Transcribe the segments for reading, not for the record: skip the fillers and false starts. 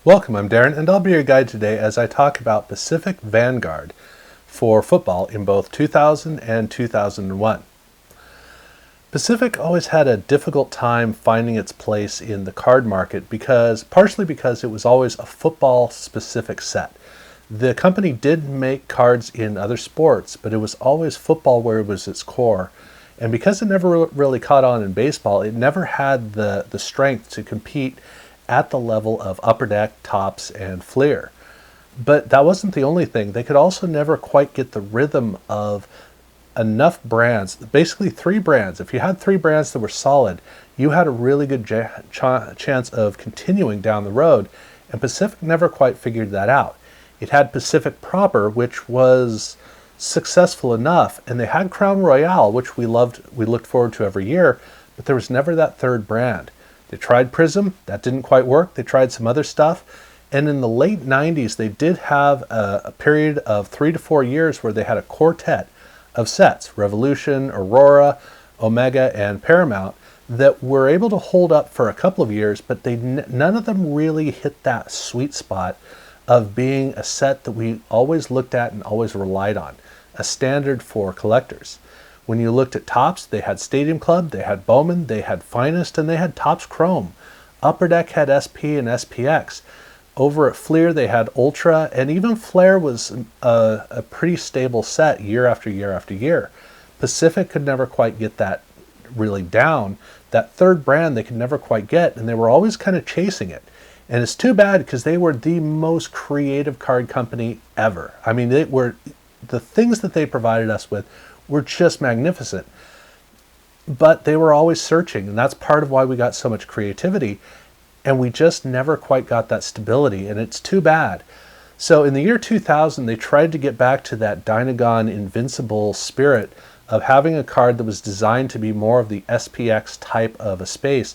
Welcome, I'm Darren, and I'll be your guide today as I talk about Pacific Vanguard for football in both 2000 and 2001. Pacific always had a difficult time finding its place in the card market partially because it was always a football-specific set. The company did make cards in other sports, but it was always football where it was its core. And because it never really caught on in baseball, it never had the strength to compete at the level of Upper Deck, Topps, and Fleer. But that wasn't the only thing. They could also never quite get the rhythm of enough brands, basically three brands. If you had three brands that were solid, you had a really good chance of continuing down the road, and Pacific never quite figured that out. It had Pacific proper, which was successful enough, and they had Crown Royale, which we looked forward to every year, but there was never that third brand. They tried Prism, that didn't quite work. They tried some other stuff, and in the late 90s they did have a period of 3 to 4 years where they had a quartet of sets, Revolution, Aurora, Omega, and Paramount, that were able to hold up for a couple of years, but none of them really hit that sweet spot of being a set that we always looked at and always relied on, a standard for collectors. When you looked at Topps, they had Stadium Club, they had Bowman, they had Finest, and they had Topps Chrome. Upper Deck had SP and SPX. Over at Fleer, they had Ultra, and even Flair was a pretty stable set year after year after year. Pacific could never quite get that really down. That third brand they could never quite get, and they were always kind of chasing it. And it's too bad because they were the most creative card company ever. I mean, the things that they provided us with were just magnificent. But they were always searching, and that's part of why we got so much creativity, and we just never quite got that stability, and it's too bad. So in the year 2000, they tried to get back to that Dynagon Invincible spirit of having a card that was designed to be more of the SPX type of a space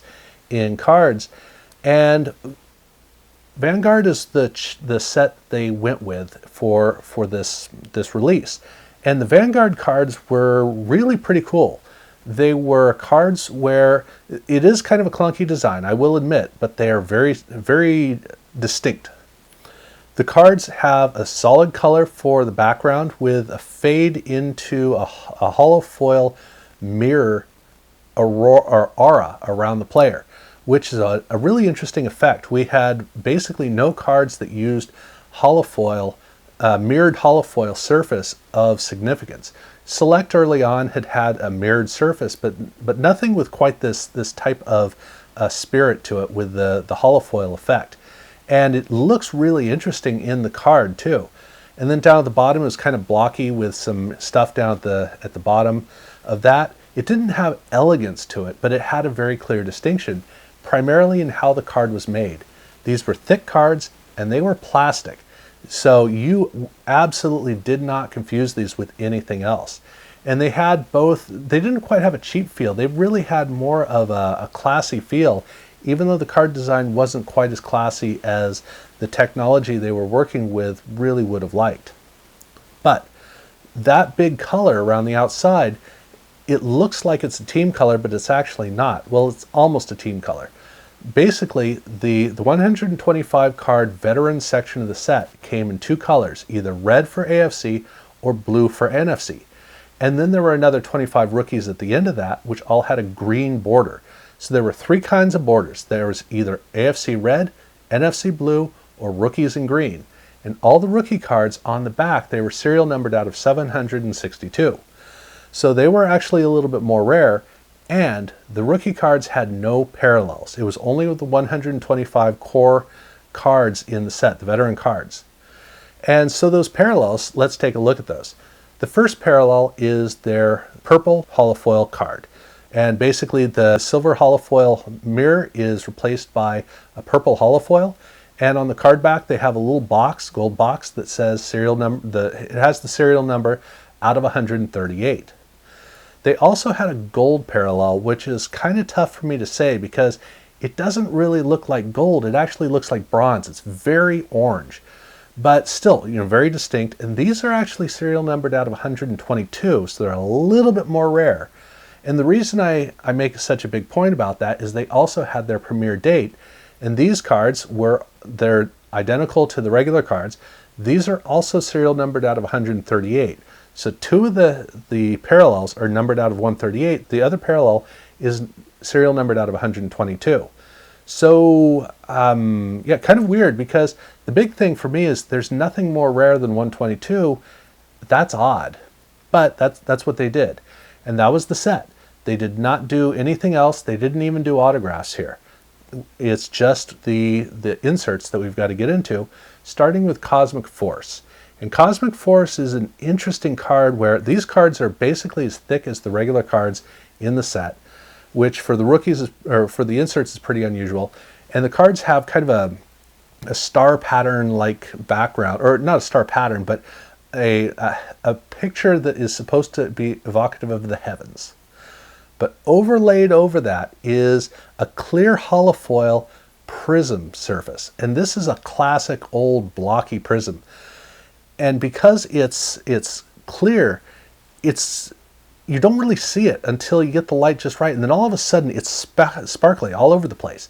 in cards, and Vanguard is the set they went with for this release. And the Vanguard cards were really pretty cool. They were cards where it is kind of a clunky design, I will admit, but they are very, very distinct. The cards have a solid color for the background with a fade into a hollow foil mirror aura around the player, which is a really interesting effect. We had basically no cards that used holofoil, mirrored holofoil surface of significance. Select early on had a mirrored surface, but nothing with quite this type of spirit to it with the holofoil effect. And it looks really interesting in the card too. And then down at the bottom it was kind of blocky with some stuff down at the bottom of that. It didn't have elegance to it, but it had a very clear distinction, primarily in how the card was made. These were thick cards and they were plastic. So you absolutely did not confuse these with anything else. And they had both, they didn't quite have a cheap feel. They really had more of a classy feel, even though the card design wasn't quite as classy as the technology they were working with really would have liked. But that big color around the outside, it looks like it's a team color, but it's actually not. Well, it's almost a team color. Basically, the 125 card veteran section of the set came in two colors, either red for AFC or blue for NFC. And then there were another 25 rookies at the end of that, which all had a green border. So there were three kinds of borders. There was either AFC red, NFC blue, or rookies in green. And all the rookie cards on the back, they were serial numbered out of 762. So they were actually a little bit more rare. And the rookie cards had no parallels. It was only with the 125 core cards in the set, the veteran cards. And so those parallels, let's take a look at those. The first parallel is their purple holofoil card. And basically the silver holofoil mirror is replaced by a purple holofoil. And on the card back, they have a little box, gold box, that says serial number. It has the serial number out of 138. They also had a gold parallel, which is kind of tough for me to say because it doesn't really look like gold. It actually looks like bronze. It's very orange, but still, very distinct. And these are actually serial numbered out of 122, so they're a little bit more rare. And the reason I make such a big point about that is they also had their premiere date, and these cards were identical to the regular cards. These are also serial numbered out of 138. So two of the parallels are numbered out of 138. The other parallel is serial numbered out of 122. So, yeah, kind of weird, because the big thing for me is there's nothing more rare than 122. That's odd, but that's what they did. And that was the set. They did not do anything else. They didn't even do autographs here. It's just the inserts that we've got to get into, starting with Cosmic Force. And Cosmic Force is an interesting card where these cards are basically as thick as the regular cards in the set, which for the rookies or for the inserts is pretty unusual. And the cards have kind of a star pattern like background, or not a star pattern, but a picture that is supposed to be evocative of the heavens. But overlaid over that is a clear holofoil prism surface. And this is a classic old blocky prism. And because it's clear, you don't really see it until you get the light just right. And then all of a sudden it's sparkly all over the place.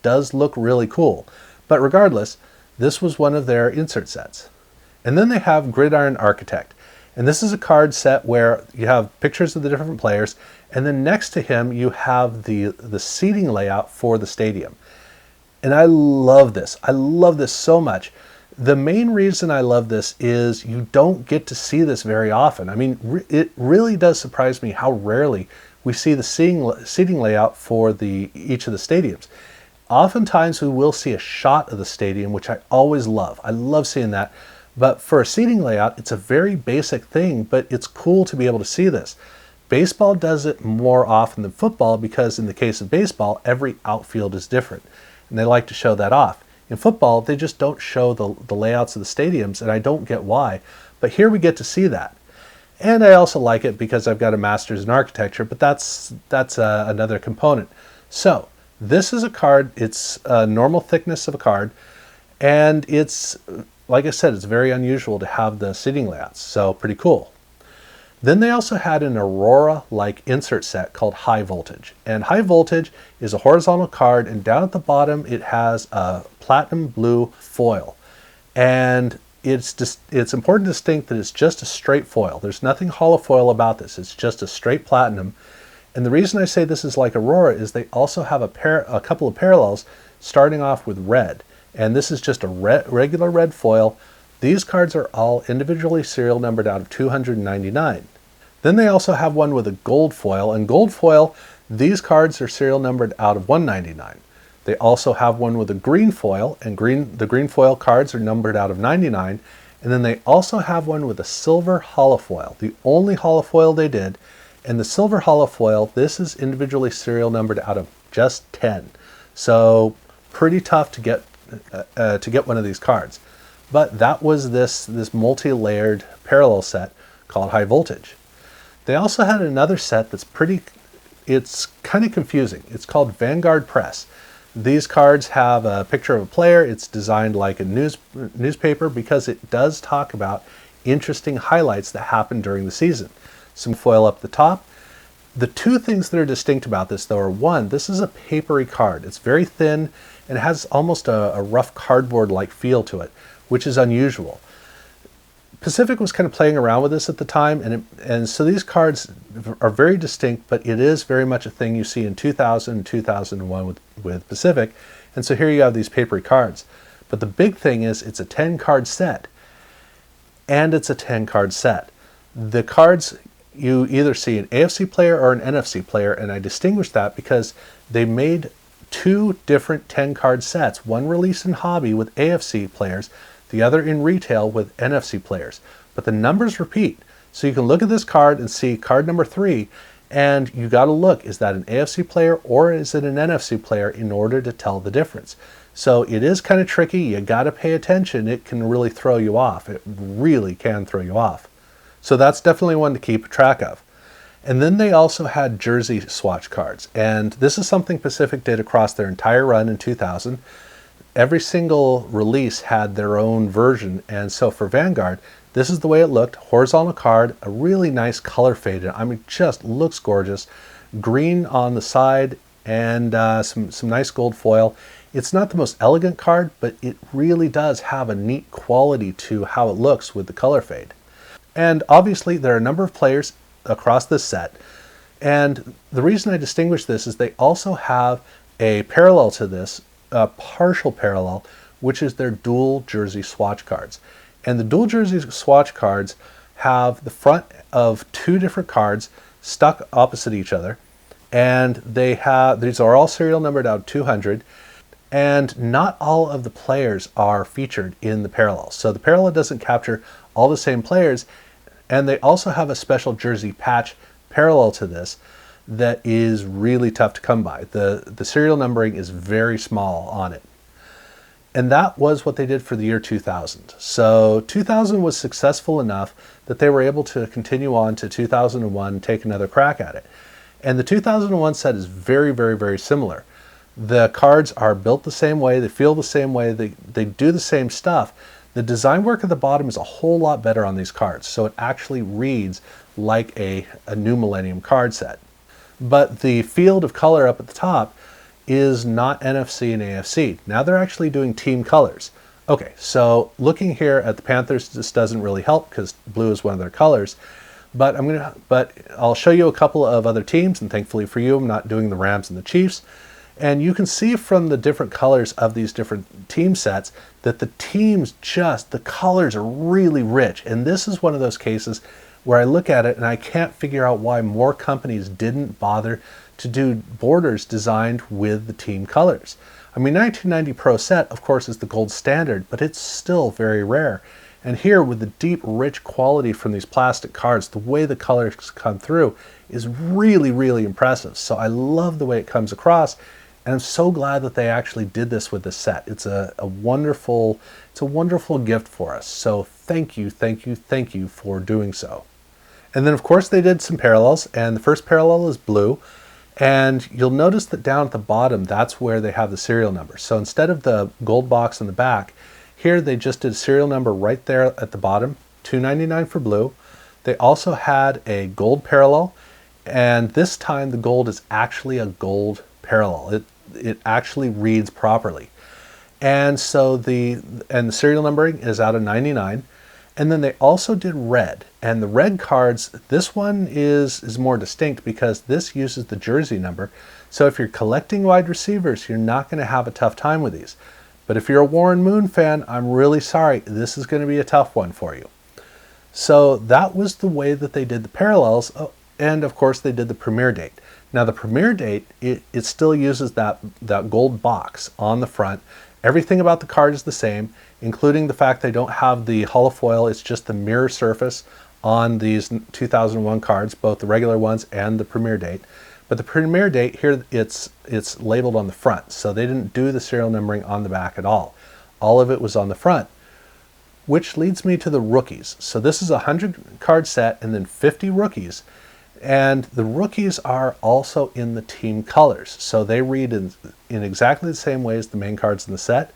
Does look really cool. But regardless, this was one of their insert sets. And then they have Gridiron Architect. And this is a card set where you have pictures of the different players, and then next to him you have the seating layout for the stadium. And I love this. I love this so much. The main reason I love this is you don't get to see this very often. I mean, it really does surprise me how rarely we see the seating layout for each of the stadiums. Oftentimes we will see a shot of the stadium, which I always love. I love seeing that. But for a seating layout, it's a very basic thing, but it's cool to be able to see this. Baseball does it more often than football because in the case of baseball, every outfield is different, and they like to show that off. In football, they just don't show the layouts of the stadiums, and I don't get why, but here we get to see that. And I also like it because I've got a master's in architecture, but that's another component. So this is a card. It's a normal thickness of a card, and it's, like I said, it's very unusual to have the seating layouts, so pretty cool. Then they also had an Aurora-like insert set called High Voltage. And High Voltage is a horizontal card, and down at the bottom it has a platinum blue foil. And it's important to distinct that it's just a straight foil. There's nothing holofoil about this. It's just a straight platinum. And the reason I say this is like Aurora is they also have a couple of parallels starting off with red. And this is just a regular red foil. These cards are all individually serial numbered out of 299. Then they also have one with a gold foil, and gold foil, these cards are serial numbered out of 199. They also have one with a green foil, and the green foil cards are numbered out of 99. And then they also have one with a silver holofoil, the only holofoil they did. And the silver holofoil, this is individually serial numbered out of just 10. So pretty tough to get one of these cards. But that was this multi-layered parallel set called High Voltage. They also had another set that's it's kind of confusing. It's called Vanguard Press. These cards have a picture of a player. It's designed like a newspaper because it does talk about interesting highlights that happened during the season. Some foil up the top. The two things that are distinct about this, though, are one, this is a papery card. It's very thin and it has almost a rough cardboard-like feel to it, which is unusual. Pacific was kind of playing around with this at the time, and so these cards are very distinct, but it is very much a thing you see in 2000 and 2001 with Pacific, and so here you have these papery cards. But the big thing is it's a 10-card set, and it's a 10-card set. The cards, you either see an AFC player or an NFC player, and I distinguish that because they made two different 10-card sets, one released in hobby with AFC players, the other in retail with NFC players. But the numbers repeat. So you can look at this card and see card number 3, and you got to look, is that an AFC player or is it an NFC player in order to tell the difference? So it is kind of tricky. You got to pay attention. It can really throw you off. It really can throw you off. So that's definitely one to keep track of. And then they also had jersey swatch cards. And this is something Pacific did across their entire run in 2000. Every single release had their own version, and so for Vanguard, this is the way it looked. Horizontal card, a really nice color fade. I mean, just looks gorgeous. Green on the side and some nice gold foil. It's not the most elegant card, but it really does have a neat quality to how it looks with the color fade. And obviously there are a number of players across this set, and the reason I distinguish this is they also have a parallel to this, a partial parallel, which is their dual jersey swatch cards. And the dual jersey swatch cards have the front of two different cards stuck opposite each other, and these are all serial numbered out of 200, and not all of the players are featured in the parallel. So the parallel doesn't capture all the same players, and they also have a special jersey patch parallel to this that is really tough to come by. The serial numbering is very small on it. And that was what they did for the year 2000. So 2000 was successful enough that they were able to continue on to 2001 and take another crack at it. And the 2001 set is very, very, very similar. The cards are built the same way, they feel the same way, they do the same stuff. The design work at the bottom is a whole lot better on these cards, so it actually reads like a new Millennium card set. But the field of color up at the top is not NFC and AFC. Now they're actually doing team colors. Okay, so looking here at the Panthers, this doesn't really help because blue is one of their colors. But I'll show you a couple of other teams, and thankfully for you, I'm not doing the Rams and the Chiefs. And you can see from the different colors of these different team sets that the teams the colors are really rich. And this is one of those cases where I look at it and I can't figure out why more companies didn't bother to do borders designed with the team colors. I mean, 1990 Pro set, of course, is the gold standard, but it's still very rare. And here, with the deep, rich quality from these plastic cards, the way the colors come through is really, really impressive. So I love the way it comes across, and I'm so glad that they actually did this with this set. It's a wonderful gift for us. So thank you, thank you, thank you for doing so. And then, of course, they did some parallels, and the first parallel is blue. And you'll notice that down at the bottom, that's where they have the serial number. So instead of the gold box in the back, here they just did a serial number right there at the bottom, $2.99 for blue. They also had a gold parallel, and this time the gold is actually a gold parallel. It actually reads properly. And so the serial numbering is out of 99. And then they also did red. And the red cards, this one is more distinct because this uses the jersey number. So if you're collecting wide receivers, you're not going to have a tough time with these. But if you're a Warren Moon fan, I'm really sorry. This is going to be a tough one for you. So that was the way that they did the parallels. Oh, and of course they did the premiere date. Now the premiere date, it still uses that gold box on the front. Everything about the card is the same, including the fact they don't have the holofoil. It's just the mirror surface on these 2001 cards, both the regular ones and the premiere date. But the premiere date here, it's labeled on the front, so they didn't do the serial numbering on the back at all. All of it was on the front, which leads me to the rookies. So this is a 100 card set and then 50 rookies. And the rookies are also in the team colors. So they read in exactly the same way as the main cards in the set.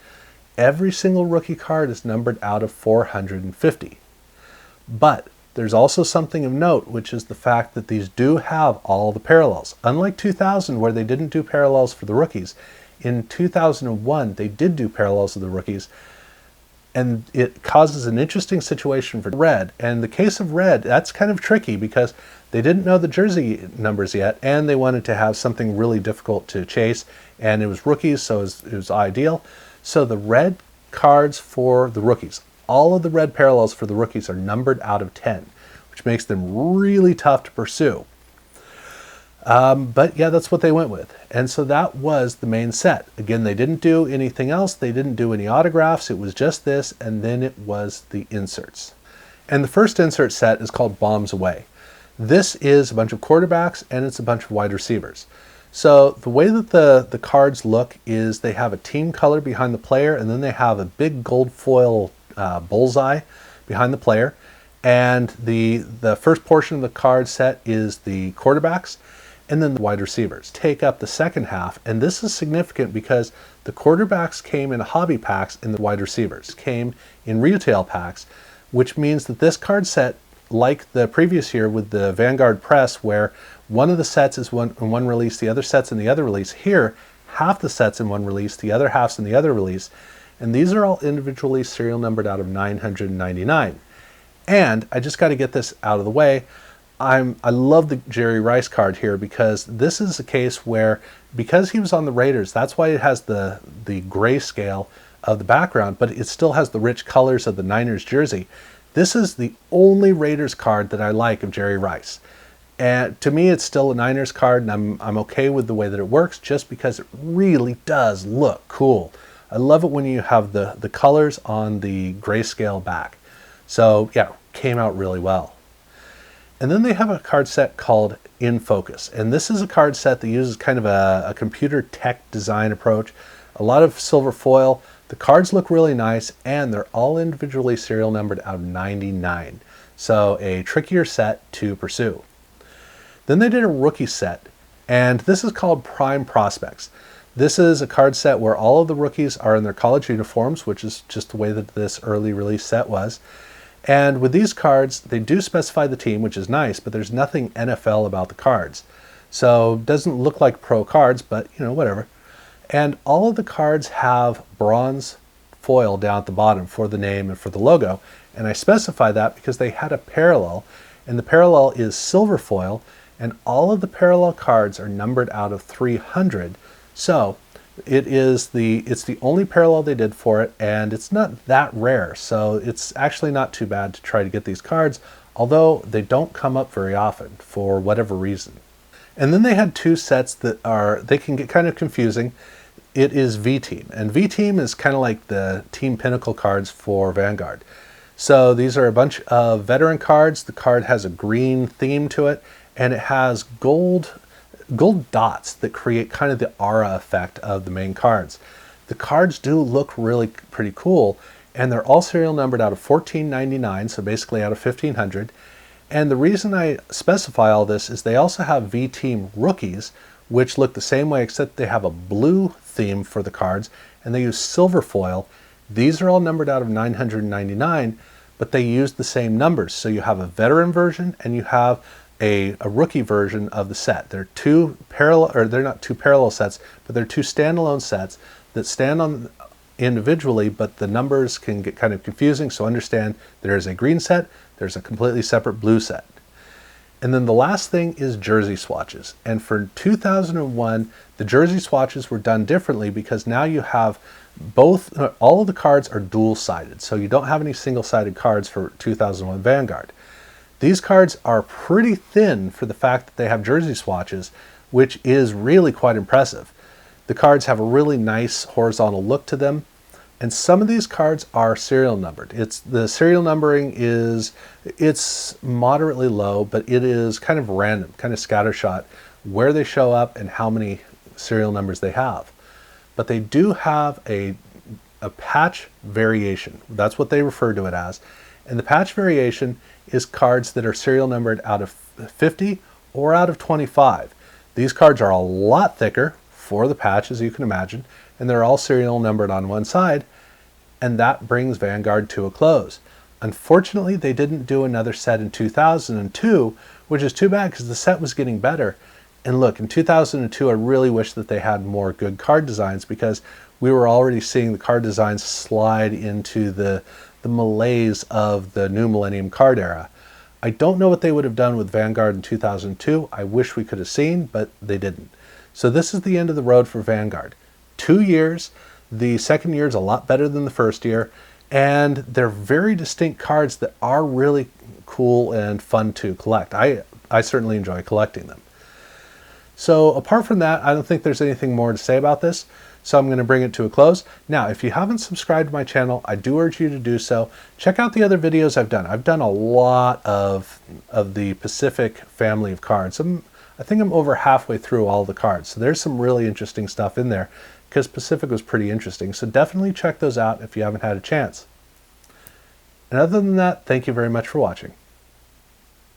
Every single rookie card is numbered out of 450. But there's also something of note, which is the fact that these do have all the parallels. Unlike 2000, where they didn't do parallels for the rookies, in 2001, they did do parallels of the rookies. And it causes an interesting situation for red. And the case of red, that's kind of tricky because they didn't know the jersey numbers yet, and they wanted to have something really difficult to chase, and it was rookies, so it was ideal. So the red cards for the rookies, all of the red parallels for the rookies are numbered out of 10, which makes them really tough to pursue. But yeah, that's what they went with. And so that was the main set. Again, they didn't do anything else. They didn't do any autographs. It was just this, and then it was the inserts. And the first insert set is called Bombs Away. This is a bunch of quarterbacks, and it's a bunch of wide receivers. So the way that the cards look is they have a team color behind the player, and then they have a big gold foil bullseye behind the player. And the first portion of the card set is the quarterbacks, and then the wide receivers take up the second half. And this is significant because the quarterbacks came in hobby packs and the wide receivers came in retail packs, which means that this card set, like the previous year with the Vanguard Press, where one of the sets is in one release, the other set's in the other release, here half the sets in one release, the other half's in the other release, and these are all individually serial numbered out of 999. And I just got to get this out of the way. I love the Jerry Rice card here because this is a case where, because he was on the Raiders, that's why it has the grayscale of the background, but it still has the rich colors of the Niners jersey. This is the only Raiders card that I like of Jerry Rice. And to me, it's still a Niners card, and I'm okay with the way that it works just because it really does look cool. I love it when you have the colors on the grayscale back. So yeah, came out really well. And then they have a card set called In Focus. And this is a card set that uses kind of a computer tech design approach. A lot of silver foil. The cards look really nice, and they're all individually serial numbered out of 99. So a trickier set to pursue. Then they did a rookie set, and this is called Prime Prospects. This is a card set where all of the rookies are in their college uniforms, which is just the way that this early release set was. And with these cards, they do specify the team, which is nice, but there's nothing NFL about the cards. So it doesn't look like pro cards, but you know, whatever. And all of the cards have bronze foil down at the bottom for the name and for the logo. And I specify that because they had a parallel, and the parallel is silver foil, and all of the parallel cards are numbered out of 300. So it's the only parallel they did for it, and it's not that rare, so it's actually not too bad to try to get these cards, although they don't come up very often for whatever reason. And then they had two sets that they can get kind of confusing. It is V-Team, and V-Team is kind of like the Team Pinnacle cards for Vanguard. So these are a bunch of veteran cards. The card has a green theme to it, and it has gold dots that create kind of the aura effect of the main cards. The cards do look really pretty cool, and they're all serial numbered out of 1499, so basically out of 1500. And the reason I specify all this is they also have V-Team rookies, which look the same way except they have a blue theme for the cards, and they use silver foil. These are all numbered out of 999, but they use the same numbers. So you have a veteran version and you have a rookie version of the set. They're two parallel, or they're not two parallel sets, but they're two standalone sets that stand on individually, but the numbers can get kind of confusing. So understand there is a green set, there's a completely separate blue set. And then the last thing is jersey swatches. And for 2001, the jersey swatches were done differently because now you have all of the cards are dual-sided. So you don't have any single-sided cards for 2001 Vanguard. These cards are pretty thin for the fact that they have jersey swatches, which is really quite impressive. The cards have a really nice horizontal look to them, and some of these cards are serial numbered. The serial numbering it's moderately low, but it is kind of random, kind of scattershot, where they show up and how many serial numbers they have. But they do have a patch variation. That's what they refer to it as. And the patch variation is cards that are serial numbered out of 50 or out of 25. These cards are a lot thicker for the patch, as you can imagine, and they're all serial numbered on one side, and that brings Vanguard to a close. Unfortunately, they didn't do another set in 2002, which is too bad because the set was getting better. And look, in 2002, I really wish that they had more good card designs because we were already seeing the card designs slide into the malaise of the new Millennium card era. I don't know what they would have done with Vanguard in 2002. I wish we could have seen, but they didn't. So this is the end of the road for Vanguard. 2 years. The second year is a lot better than the first year, and they're very distinct cards that are really cool and fun to collect. I certainly enjoy collecting them. So apart from that, I don't think there's anything more to say about this. So I'm going to bring it to a close. Now, if you haven't subscribed to my channel, I do urge you to do so. Check out the other videos I've done. I've done a lot of the Pacific family of cards. I think I'm over halfway through all the cards. So there's some really interesting stuff in there because Pacific was pretty interesting. So definitely check those out if you haven't had a chance. And other than that, thank you very much for watching.